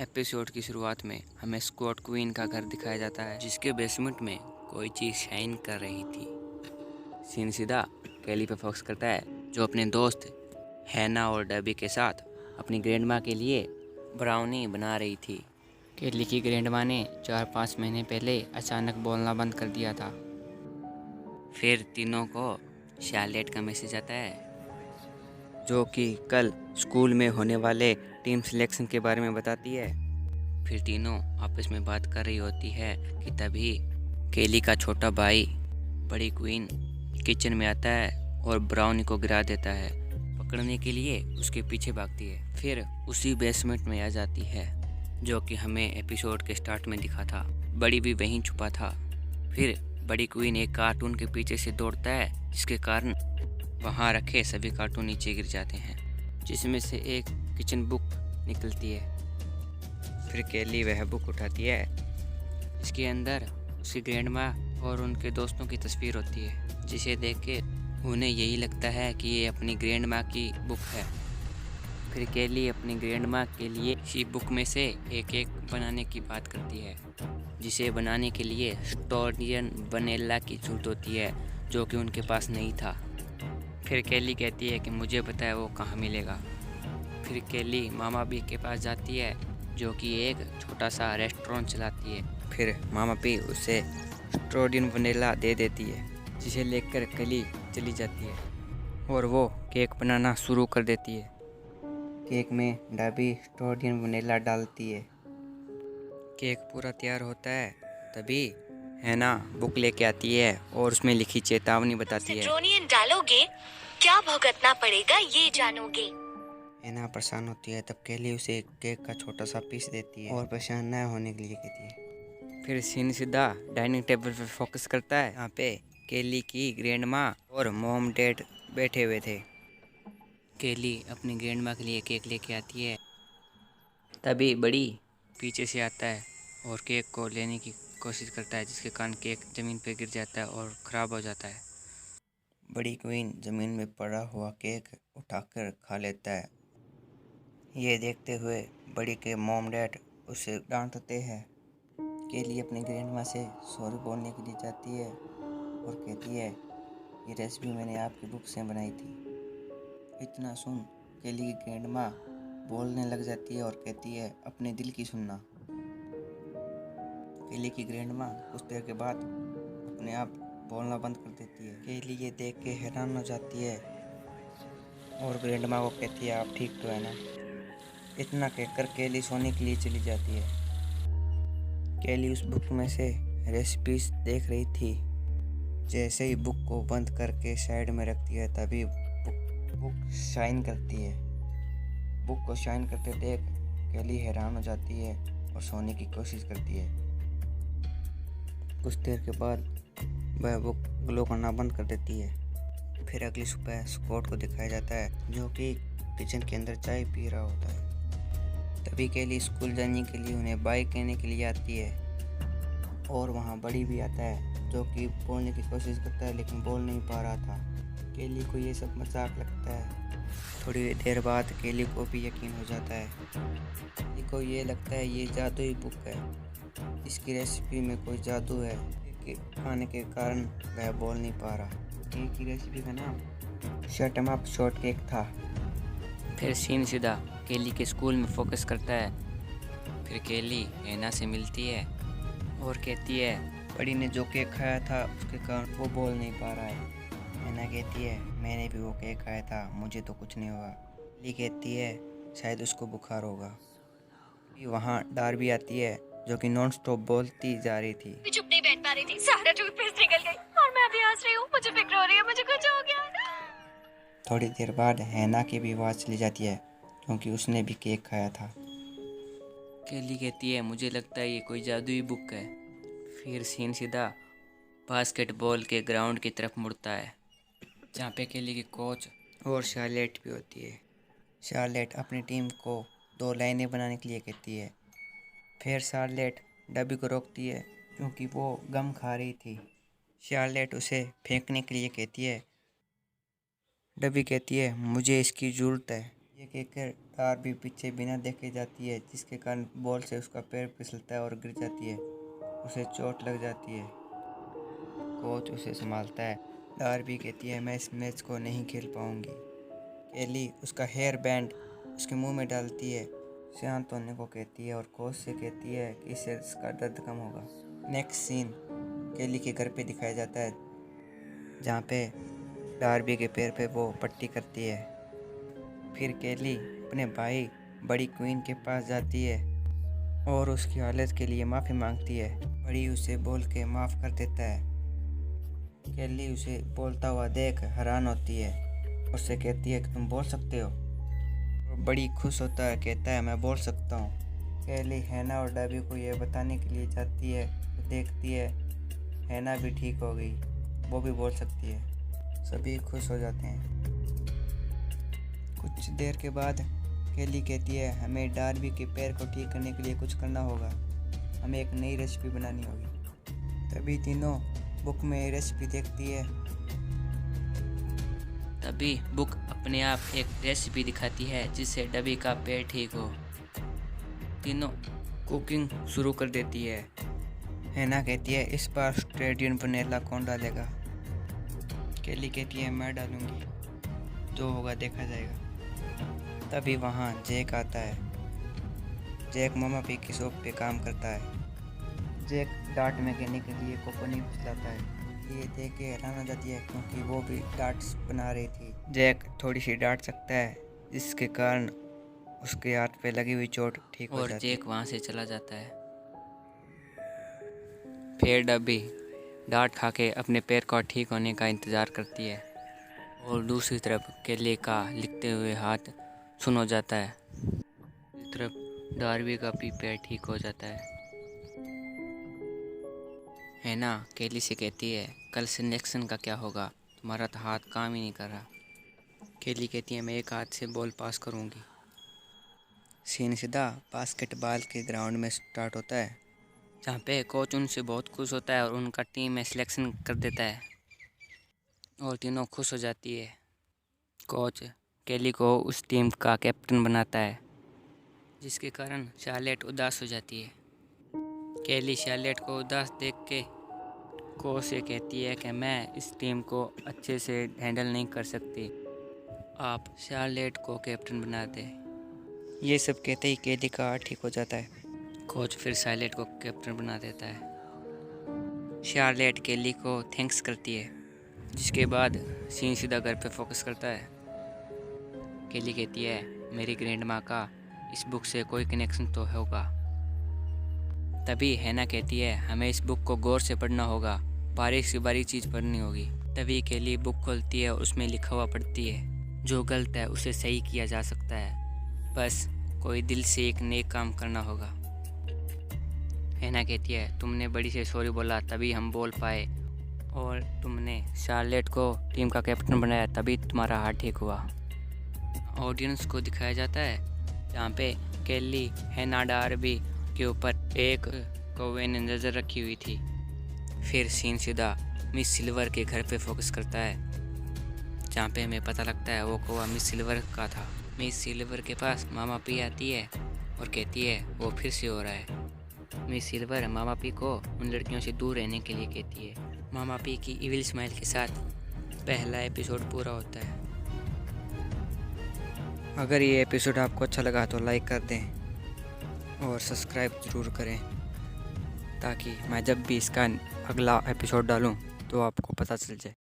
Episode की शुरुआत में हमें स्कॉट क्वीन का घर दिखाया जाता है, जिसके बेसमेंट में कोई चीज़ शाइन कर रही थी। सीन सीधा कैली पे फोकस करता है, जो अपने दोस्त हैना और डबी के साथ अपनी ग्रैंडमा के लिए ब्राउनी बना रही थी। कैली की ग्रैंडमा ने 4-5 महीने पहले अचानक बोलना बंद कर दिया था। फिर तीनों को शार्लेट का मैसेज आता है, जो कि कल स्कूल में होने वाले टीम सिलेक्शन के बारे में बताती है। फिर तीनों आपस में बात कर रही होती है कि तभी केली का छोटा भाई बड़ी क्वीन किचन में आता है और ब्राउनी को गिरा देता है। पकड़ने के लिए उसके पीछे भागती है, फिर उसी बेसमेंट में आ जाती है, जो कि हमें एपिसोड के स्टार्ट में दिखा था। बड़ी भी वहीं छुपा था। फिर बड़ी क्वीन एक कार्टून के पीछे से दौड़ता है, जिसके कारण वहाँ रखे सभी कार्टून नीचे गिर जाते हैं, जिसमें से एक किचन बुक निकलती है। फिर केली वह बुक उठाती है, इसके अंदर उसकी ग्रैंडमा और उनके दोस्तों की तस्वीर होती है, जिसे देख के उन्हें यही लगता है कि ये अपनी ग्रैंडमा की बुक है। फिर केली अपनी ग्रैंडमा के लिए इसी बुक में से एक एक बनाने की बात करती है, जिसे बनाने के लिए स्टोरियन वनीला की जरूरत होती है, जो कि उनके पास नहीं था। फिर केली कहती है कि मुझे पता है वो कहाँ मिलेगा। फिर केली मामा बी के पास जाती है, जो कि एक छोटा सा रेस्टोरेंट चलाती है। फिर मामा बी उसे स्ट्रोडियन वनीला दे देती है, जिसे लेकर केली चली जाती है और वो केक बनाना शुरू कर देती है। केक में डबी स्ट्रोडियन वनीला डालती है। केक पूरा तैयार होता है, तभी हैना बुक लेके आती है और उसमें लिखी चेतावनी बताती है, सिट्रोनियन डालोगे क्या भुगतना पड़ेगा ये जानोगे। हैना परेशान होती है, तब केली उसे केक का छोटा सा पीस देती है और परेशान न होने के लिए कहती है। फिर सीन सीधा डाइनिंग टेबल पे फोकस करता है, यहाँ पे केली की ग्रैंडमा और मॉम डैड बैठे हुए थे। केली अपनी ग्रैंडमा के लिए केक लेके आती है, तभी बड़ी पीछे से आता है और केक को लेने की कोशिश करता है, जिसके कारण केक ज़मीन पे गिर जाता है और ख़राब हो जाता है। बड़ी क्वीन ज़मीन में पड़ा हुआ केक उठाकर खा लेता है। ये देखते हुए बड़ी के मॉम डैड उसे डांटते हैं। केली अपनी ग्रैंडमा से सॉरी बोलने के लिए जाती है और कहती है, ये रेसिपी मैंने आपकी बुक से बनाई थी। इतना सुन केली की ग्रैंडमा बोलने लग जाती है और कहती है, अपने दिल की सुनना। केली की ग्रैंडमा कुछ देर के बाद अपने आप बोलना बंद कर देती है। केली ये देख के हैरान हो जाती है और ग्रैंडमा को कहती है, आप ठीक तो है ना। इतना कहकर केली सोने के लिए चली जाती है। केली उस बुक में से रेसिपीज देख रही थी। जैसे ही बुक को बंद करके साइड में रखती है, तभी बुक शाइन करती है। बुक को शाइन करते देख केली हैरान हो जाती है और सोने की कोशिश करती है। कुछ देर के बाद वह बुक ग्लो करना बंद कर देती है। फिर अगली सुबह स्कॉट को दिखाया जाता है, जो कि किचन के अंदर चाय पी रहा होता है। तभी केली स्कूल जाने के लिए उन्हें बाय कहने के लिए आती है और वहाँ बड़ी भी आता है, जो कि बोलने की कोशिश करता है लेकिन बोल नहीं पा रहा था। केली को ये सब मजाक लगता है। थोड़ी देर बाद केली को भी यकीन हो जाता है। केली को ये लगता है ये जादुई बुक है, इसकी रेसिपी में कोई जादू है कि खाने के कारण वह बोल नहीं पा रहा। केक की रेसिपी का नाम shut em up short cake था। फिर सीन सीधा केली के स्कूल में फोकस करता है। फिर केली हैना से मिलती है और कहती है, बड़ी ने जो केक खाया था उसके कारण वो बोल नहीं पा रहा है। हैना कहती है, मैंने भी वो केक खाया था, मुझे तो कुछ नहीं हुआ। केली कहती है, शायद उसको बुखार होगा। वहाँ डार्बी आती है, जो कि नॉन स्टॉप बोलती जा रही थी। मैं चुप नहीं बैठ पा रही थी, सारा टूथपेस्ट निकल गई और मैं अभी हंस रही हूँ। मुझे फिक्र हो रही है, मुझे कुछ हो गया। थोड़ी देर बाद हैना की भी आवाज़ चली जाती है, क्योंकि उसने भी केक खाया था। केली कहती है, मुझे लगता है ये कोई जादुई बुक है। फिर सीन सीधा बास्केटबॉल के ग्राउंड की तरफ मुड़ता है, जहाँ पे केली की कोच और शार्लेट भी होती है। शार्लेट अपनी टीम को 2 लाइनें बनाने के लिए कहती है। फिर शार्लेट डबी को रोकती है, क्योंकि वो गम खा रही थी। शार्लेट उसे फेंकने के लिए कहती है। डबी कहती है, मुझे इसकी ज़रूरत है। ये कहकर डार्बी पीछे बिना देखे जाती है, जिसके कारण बॉल से उसका पैर फिसलता है और गिर जाती है। उसे चोट लग जाती है। कोच उसे संभालता है। डार्बी कहती है मैं इस मैच को नहीं खेल पाऊंगी। केली उसका हेयर बैंड उसके मुंह में डालती है, शांत होने को कहती है और कोच से कहती है कि इससे इसका दर्द कम होगा। नेक्स्ट सीन केली के घर पे दिखाया जाता है, जहाँ पे डार्बी के पैर पे वो पट्टी करती है। फिर केली अपने भाई बड़ी क्वीन के पास जाती है और उसकी हालत के लिए माफ़ी मांगती है। बड़ी उसे बोल के माफ़ कर देता है। केली उसे बोलता हुआ देख हैरान होती है, उससे कहती है कि तुम बोल सकते हो। वो बड़ी खुश होता है, कहता है मैं बोल सकता हूँ। केली हैना और डार्बी को यह बताने के लिए जाती है तो देखती है हैना भी ठीक हो गई, वो भी बोल सकती है। सभी खुश हो जाते हैं। कुछ देर के बाद केली कहती है हमें डार्बी के पैर को ठीक करने के लिए कुछ करना होगा, हमें एक नई रेसिपी बनानी होगी। तभी तीनों बुक में रेसिपी देखती है। तभी बुक अपने आप एक रेसिपी दिखाती है जिससे डबी का पैर ठीक हो। तीनों कुकिंग शुरू कर देती है। हैना कहती है इस बार स्ट्रेडियन वनीला कौन डालेगा। केली कहती है मैं डालूंगी, जो होगा देखा जाएगा। तभी वहाँ जैक आता है। जैक मामा पी की शॉप पे काम करता है। जैक डार्ट में कहने के लिए कोकोनी फिसलाता है। ये देख के हैरान हो जाती है क्योंकि वो भी डार्ट्स बना रही थी। जैक थोड़ी सी डांट सकता है, जिसके कारण उसके हाथ पे लगी हुई चोट ठीक हो और जाती है। जैक वहाँ से चला जाता है। फिर डब्बी डांट खा के अपने पैर का ठीक होने का इंतज़ार करती है और दूसरी तरफ केले का लिखते हुए हाथ सुन हो जाता है। दूसरी तरफ डार्बी का भी पैर ठीक हो जाता है। हैना केली से कहती है कल सिलेक्शन का क्या होगा, तुम्हारा तो हाथ काम ही नहीं कर रहा। केली कहती है मैं एक हाथ से बॉल पास करूँगी। सीन सीधा बास्केटबॉल के ग्राउंड में स्टार्ट होता है, जहाँ पे कोच उनसे बहुत खुश होता है और उनका टीम में सिलेक्शन कर देता है और तीनों खुश हो जाती है। कोच केली को उस टीम का कैप्टन बनाता है, जिसके कारण शार्लेट उदास हो जाती है। केली शार्लेट को उदास देख के कोच से कहती है कि मैं इस टीम को अच्छे से हैंडल नहीं कर सकती, आप शार्लेट को कैप्टन बना दें। ये सब कहते ही केली का हाथ ठीक हो जाता है। कोच फिर शार्लेट को कैप्टन बना देता है। शार्लेट केली को थैंक्स करती है, जिसके बाद सीन सीधा घर पे फोकस करता है। केली कहती है मेरी ग्रैंड माँ का इस बुक से कोई कनेक्शन तो होगा। तभी हैना कहती है हमें इस बुक को गौर से पढ़ना होगा, बारीक से बारीक चीज़ पढ़नी होगी। तभी केली बुक खोलती है और उसमें लिखा हुआ पढ़ती है जो गलत है उसे सही किया जा सकता है, बस कोई दिल से एक नेक काम करना होगा। हैना कहती है तुमने बड़ी से सॉरी बोला तभी हम बोल पाए और तुमने शार्लेट को टीम का कैप्टन बनाया तभी तुम्हारा हाथ ठीक हुआ। ऑडियंस को दिखाया जाता है जहाँ पे केली हैना डार्बी के ऊपर एक कौवे ने नज़र रखी हुई थी। फिर सीन सीधा मिस सिल्वर के घर पे फोकस करता है, जहाँ पे हमें पता लगता है वो कौवा मिस सिल्वर का था। मिस सिल्वर के पास मामा पी आती है और कहती है वो फिर से हो रहा है। मिस सिल्वर मामा पी को उन लड़कियों से दूर रहने के लिए कहती है। मामा पी की इविल स्माइल के साथ पहला एपिसोड पूरा होता है। अगर ये एपिसोड आपको अच्छा लगा तो लाइक कर दें और सब्सक्राइब ज़रूर करें, ताकि मैं जब भी इसका अगला एपिसोड डालूं तो आपको पता चल जाए।